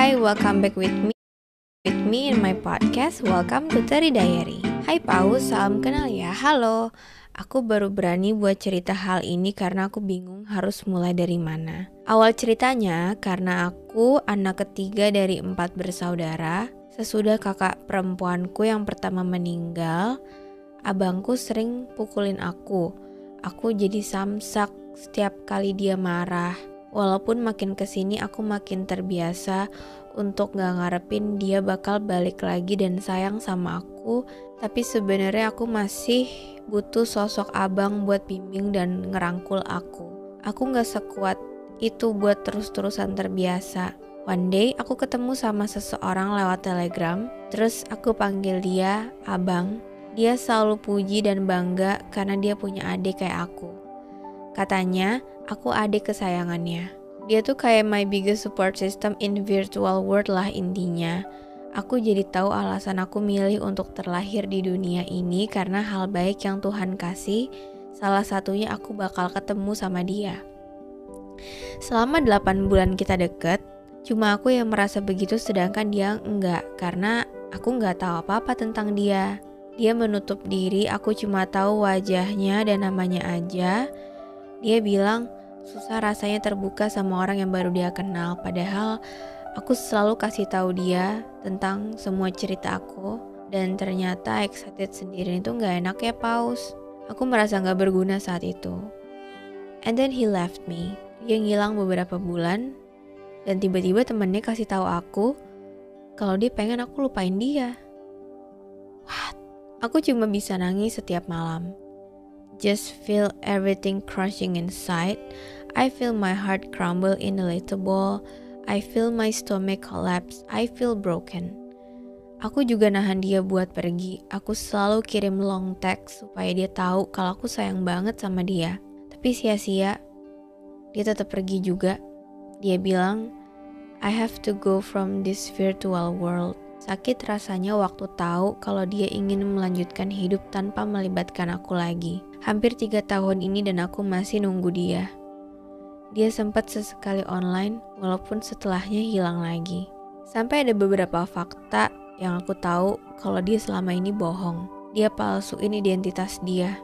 Hai, welcome back with me in my podcast. Welcome to Teri Diary. Hai Paus, salam kenal ya. Halo. Aku baru berani buat cerita hal ini karena aku bingung harus mulai dari mana. Awal ceritanya karena aku anak ketiga dari 4 bersaudara. Sesudah kakak perempuanku yang pertama meninggal, abangku sering pukulin aku. Aku jadi samsak setiap kali dia marah. Walaupun makin kesini aku makin terbiasa untuk gak ngarepin dia bakal balik lagi dan sayang sama aku. Tapi sebenarnya aku masih butuh sosok abang buat bimbing dan ngerangkul aku. Aku gak sekuat itu buat terus-terusan terbiasa. One day aku ketemu sama seseorang lewat telegram. Terus aku panggil dia abang. Dia selalu puji dan bangga karena dia punya adik kayak aku. Katanya aku adik kesayangannya. Dia tuh kayak my biggest support system in virtual world lah intinya. Aku jadi tahu alasan aku milih untuk terlahir di dunia ini karena hal baik yang Tuhan kasih. Salah satunya aku bakal ketemu sama dia. Selama 8 bulan kita deket, cuma aku yang merasa begitu sedangkan dia enggak. Karena aku enggak tahu apa-apa tentang dia. Dia menutup diri, aku cuma tahu wajahnya dan namanya aja. Dia bilang susah rasanya terbuka sama orang yang baru dia kenal. Padahal aku selalu kasih tahu dia tentang semua cerita aku. Dan ternyata excited sendiri itu gak enak ya Paus. Aku merasa gak berguna saat itu. And then he left me. Dia ngilang beberapa bulan. Dan tiba-tiba temennya kasih tahu aku kalau dia pengen aku lupain dia. What? Aku cuma bisa nangis setiap malam. Just feel everything crushing inside. I feel my heart crumble in a little ball. I feel my stomach collapse. I feel broken. Aku juga nahan dia buat pergi. Aku selalu kirim long text supaya dia tahu kalau aku sayang banget sama dia. Tapi sia-sia. Dia tetap pergi juga. Dia bilang, I have to go from this virtual world. Sakit rasanya waktu tahu kalau dia ingin melanjutkan hidup tanpa melibatkan aku lagi. Hampir 3 tahun ini dan aku masih nunggu dia. Dia sempat sesekali online walaupun setelahnya hilang lagi. Sampai ada beberapa fakta yang aku tahu kalau dia selama ini bohong. Dia palsuin identitas dia.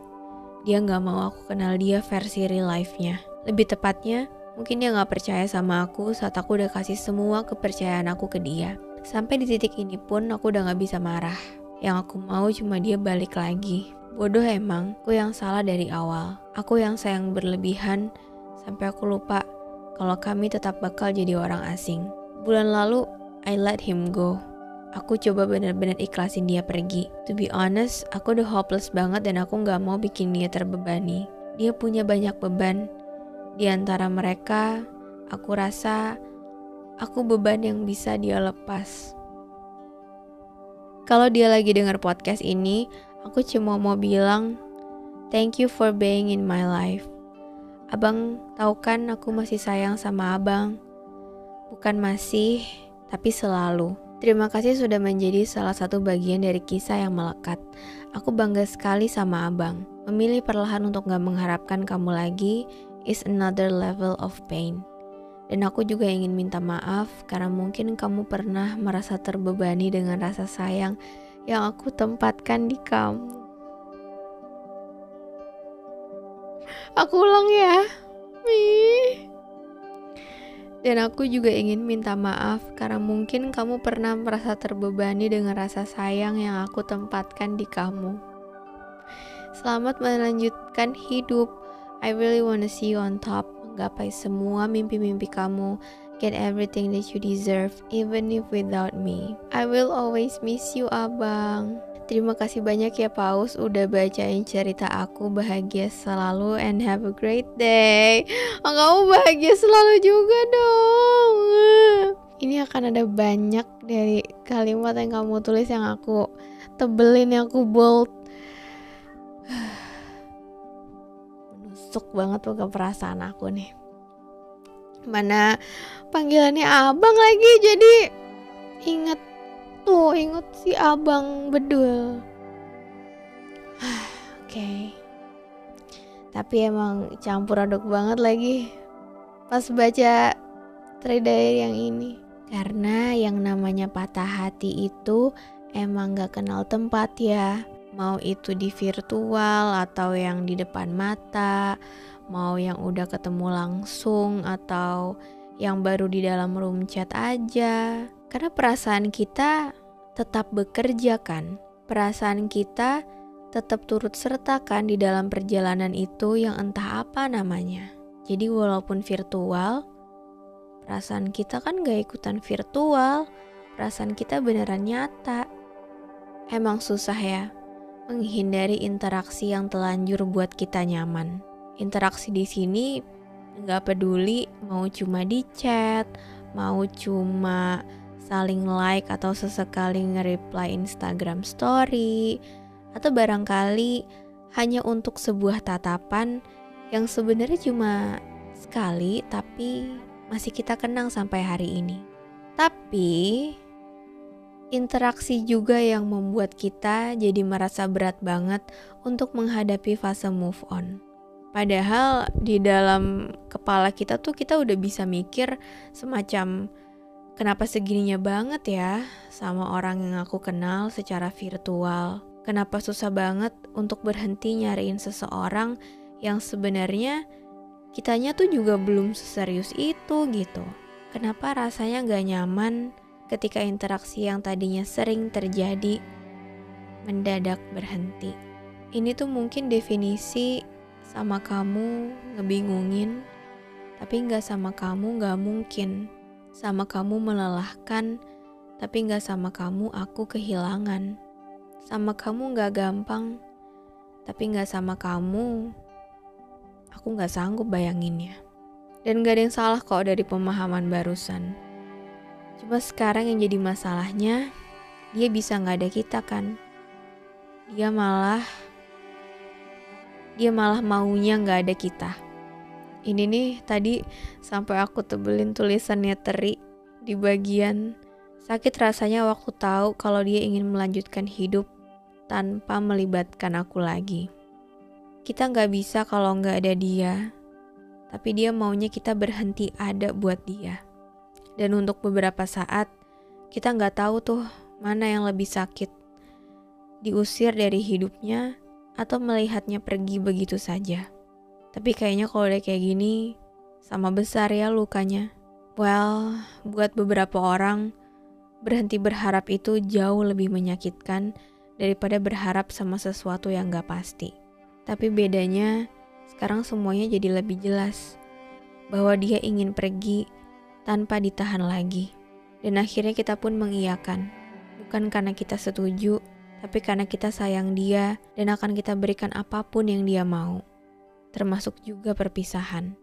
Dia gak mau aku kenal dia versi real life-nya. Lebih tepatnya, mungkin dia gak percaya sama aku saat aku udah kasih semua kepercayaan aku ke dia. Sampai di titik ini pun aku udah gak bisa marah. Yang aku mau cuma dia balik lagi. Bodoh emang, aku yang salah dari awal. Aku yang sayang berlebihan sampai aku lupa kalau kami tetap bakal jadi orang asing. Bulan lalu, I let him go. Aku coba benar-benar ikhlasin dia pergi. To be honest, aku udah hopeless banget dan aku gak mau bikin dia terbebani. Dia punya banyak beban. Di antara mereka, aku rasa aku beban yang bisa dia lepas. Kalau dia lagi denger podcast ini, aku cuma mau bilang, thank you for being in my life. Abang tahu kan aku masih sayang sama abang. Bukan masih, tapi selalu. Terima kasih sudah menjadi salah satu bagian dari kisah yang melekat. Aku bangga sekali sama abang. Memilih perlahan untuk gak mengharapkan kamu lagi is another level of pain. Dan aku juga ingin minta maaf karena mungkin kamu pernah merasa terbebani dengan rasa sayang yang aku tempatkan di kamu. Aku ulang ya. Dan aku juga ingin minta maaf karena mungkin kamu pernah merasa terbebani dengan rasa sayang yang aku tempatkan di kamu. Selamat melanjutkan hidup. I really wanna see you on top. Gapai semua mimpi-mimpi kamu. Get everything that you deserve, even if without me. I will always miss you, abang. Terima kasih banyak ya Paus udah bacain cerita aku. Bahagia selalu and have a great day. Oh, kamu bahagia selalu juga dong. Ini akan ada banyak dari kalimat yang kamu tulis yang aku tebelin, yang aku bold. Menusuk banget tuh ke perasaan aku nih. Mana panggilannya abang lagi, jadi inget si abang bedul. Oke. Tapi emang campur aduk banget lagi pas baca Teri Diary yang ini. Karena yang namanya patah hati itu emang gak kenal tempat ya. Mau itu di virtual atau yang di depan mata, mau yang udah ketemu langsung atau yang baru di dalam room chat aja. Karena perasaan kita tetap bekerja kan. Perasaan kita tetap turut serta kan di dalam perjalanan itu yang entah apa namanya. Jadi walaupun virtual, perasaan kita kan gak ikutan virtual. Perasaan kita beneran nyata. Emang susah ya menghindari interaksi yang telanjur buat kita nyaman. Interaksi di sini nggak peduli mau cuma di chat, mau cuma saling like atau sesekali nge-reply Instagram story, atau barangkali hanya untuk sebuah tatapan yang sebenarnya cuma sekali tapi masih kita kenang sampai hari ini. Tapi interaksi juga yang membuat kita jadi merasa berat banget untuk menghadapi fase move on. Padahal di dalam kepala kita tuh kita udah bisa mikir semacam kenapa segininya banget ya sama orang yang aku kenal secara virtual. Kenapa susah banget untuk berhenti nyariin seseorang yang sebenarnya kitanya tuh juga belum seserius itu gitu. Kenapa rasanya gak nyaman ketika interaksi yang tadinya sering terjadi mendadak berhenti. Ini tuh mungkin definisi sama kamu ngebingungin, tapi gak sama kamu gak mungkin. Sama kamu melelahkan, tapi gak sama kamu aku kehilangan. Sama kamu gak gampang, tapi gak sama kamu aku gak sanggup bayanginnya. Dan gak ada yang salah kok dari pemahaman barusan. Cuma sekarang yang jadi masalahnya, dia bisa gak ada kita kan. Dia malah maunya gak ada kita. Ini nih tadi sampai aku tebelin tulisannya Teri di bagian sakit rasanya waktu tahu kalau dia ingin melanjutkan hidup tanpa melibatkan aku lagi. Kita gak bisa kalau gak ada dia, tapi dia maunya kita berhenti ada buat dia. Dan untuk beberapa saat, kita gak tahu tuh mana yang lebih sakit. Diusir dari hidupnya atau melihatnya pergi begitu saja. Tapi kayaknya kalau udah kayak gini, sama besar ya lukanya. Well, buat beberapa orang, berhenti berharap itu jauh lebih menyakitkan daripada berharap sama sesuatu yang gak pasti. Tapi bedanya, sekarang semuanya jadi lebih jelas. Bahwa dia ingin pergi tanpa ditahan lagi. Dan akhirnya kita pun mengiyakan. Bukan karena kita setuju, tapi karena kita sayang dia dan akan kita berikan apapun yang dia mau. Termasuk juga perpisahan.